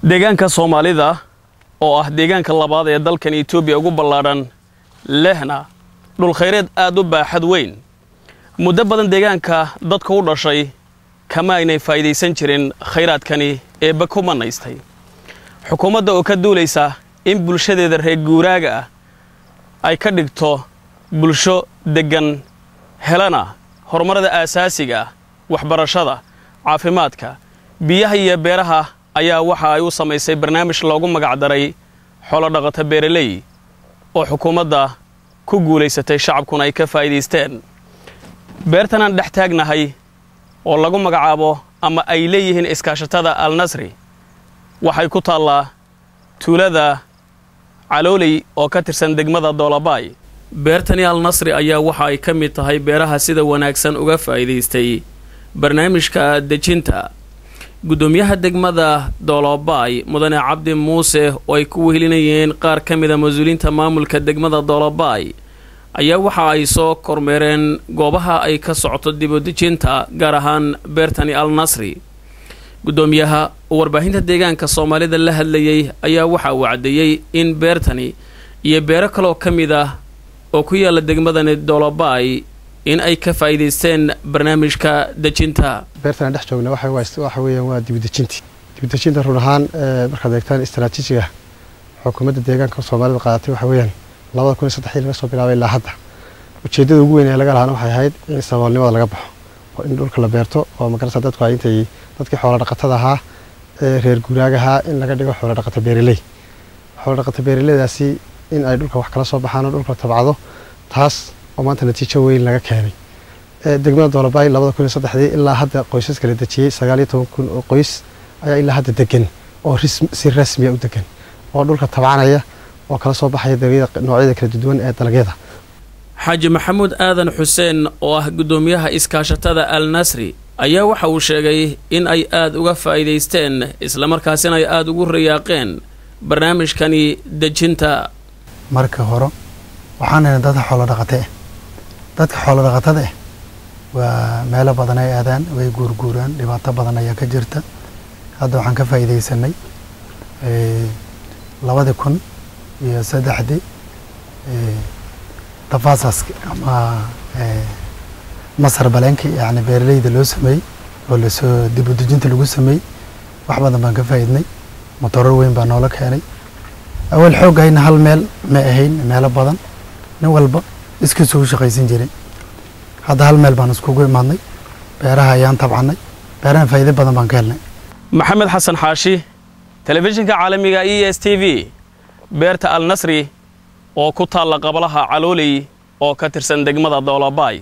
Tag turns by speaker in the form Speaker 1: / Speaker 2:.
Speaker 1: deegaanka Soomaalida oo ah deegaanka labaad ee dalkan Itoobiya ugu ballaaran lehna dhul khayreed aad u baaxad weyn muddo badan deegaanka dadka u dhashay kama aynay faa'iideysan jirin khayraadkani ee bakumanaystay xukuumadda oo ka duulaysa in bulshadeeda reer guuraaga ah ay ka dhigto bulsho degan helana horumarada aasaasiga waxbarashada caafimaadka biyaha iyo beeraha ayaa waxa ay u sameysay barnaamij loogu magac daray xoolo dhaqato beeraley oo xukuumadda ku guuleysatay shacabkuna ay ka faa'iideysteen beertan aan dhex taagnahay oo lagu magacaabo ama ay leeyihiin iskaashatada Al Nasri waxay ku taallaa tuulada Calooley oo ka tirsan degmada Doolabay beertani Al Nasri ayaa waxa ay ka mid tahay beeraha sida wanaagsan uga faa'iideystay barnaamijka dejinta gudoomiyaha degmada Doolabay mudane Cabdi Muuse oo ay ku wehelinayeen qaar ka mid ah mas'uuliyiinta maamulka degmada Doolabay ayaa waxa ay soo kormeereen goobaha ay ka socoto dib u dejinta gaar ahaan beertani Al Nasri gudoomiyaha warbaahinta deegaanka Soomaalida la hadlayay ayaa waxa uu cadeeyay in beertani iyo beero kale oo kamid ah oo ku yaala degmadani Doolabay in ay ka faa'iideysteen barnaamijka dejinta
Speaker 2: beertan dhex joogna waxa weeyaan waa dib u dejinta run ahaan marka deegtaan istaraatiijiga xukuumadda deegaanka Soomaalida qaadatay waxa weeyaan 2003 laga soo bilaabay ilaa hadda ujeedada ugu weyn ee laga lahaana waxay ahayd in saboolnimada laga baxo oo in dhulka la beerto oo magarasa dadku ay intay dadkii xoolo dhaqatada ahaa reer guuraaga in laga dhigo xoolo dhaqato beeraleydaasi in ay dhulka wax kala soo baxaan oo dhulka tabcado taas oo maanta natiijo weyn laga keenay degmada Doolabay 2003 ilaa hadda qoysas kala dejiyay 19,000 oo qoys ayaa ilaa hadda degan oo si rasmi ah u degan oo dhulka tabcanaya oo kala soo baxay noocyada kala duwan ee dalagyada
Speaker 1: Xaaji Maxamuud Aadan Xuseen oo ah gudoomiyaha iskaashatada Al Nasri ayaa waxa uu sheegay in ay aad uga faa'iideysteen isla markaasina ay aad ugu riyaaqeen barnaamijkani dejinta
Speaker 3: marka hore waxaan dadka xoolo dhaqatada waa meelo badan ay aadaan way guurguuraan dhibaato badan ayaa ka jirta hadda waxaan ka faa'iideysanay 2003 تفاصيل أما مصر بلانكي يعني بيرليد لو سمي ولا سو ديبودجنت لو سمي وحبا ما كفايدني مطر وين بانولك يعني أول حوجة هنا هالميل ما هين ميل بدن نوالبا اسكو سو شقيسين جرين هذا هالميل بانسكوجي ماني بيرها يان طبعا بيرها فايدة بدن بانكلنا
Speaker 1: محمد حسن حاشي تلفزيون كعالمي ESTV beerta Al Nasri oo ku taala qabalaha Calooley oo ka tirsan degmada Doolabay